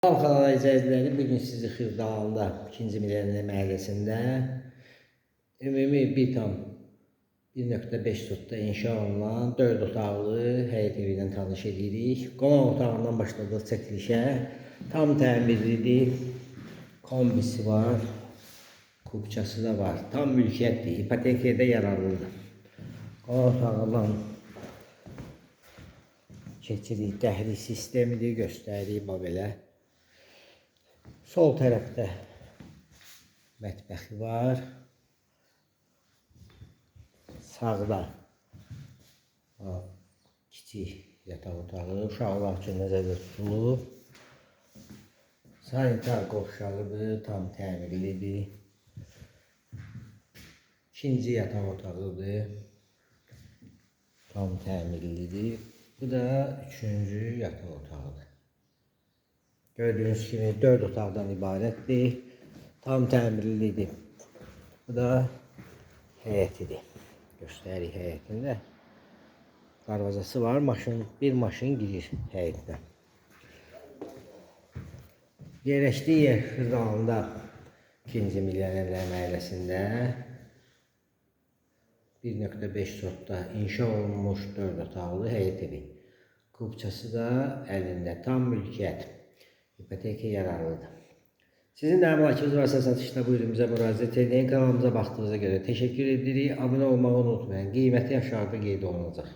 Kanal izləyiciləri, bugün sizi Xırdalanında 2-ci Milləniyə məhəlləsində ümumi 1,5 sotda inşa olunan 4 otaqlı həyət evi ilə tanış edirik. Qonaq otağından başladıq çəkilişə. Tam təmirlidir, kombisi var, kubçası da var. Tam mülkiyyətdir, ipotekaya da yararlıdır. Qonaq otağından keçirik, dəhliz sistemidir, göstəririk belə. Sol tərəfdə mətbəxi var. Sağda kiçik yataq otağı, uşaqlar üçün nəzərdə tutulub. Sanitar qovşağıdır, tam təmirlidir. İkinci yataq otağıdır, tam təmirlidir. Bu da üçüncü yataq otağıdır. Gördüğünüz kimi 4 otaqdan ibarətdir. Tam təmirlidir. Bu da həyətidir. Göstərik həyətində. Darvazası var. Bir maşın girir həyətinə. Yerləşdiyi yer Xırdalanında 2-ci Milləniyə məhəlləsində 1,5 sotda inşa olunmuş 4 otaqlı həyət evi. Kubçası da əlində, tam mülkiyyət. İpoteka yararlıdır. Sizin də əmlakınız varsa satışda buyurun bizə müraciət edin. Kanalımıza baxdığınıza görə təşəkkür edirik. Abunə olmağı unutmayın. Qiyməti aşağıda qeyd olunacaq.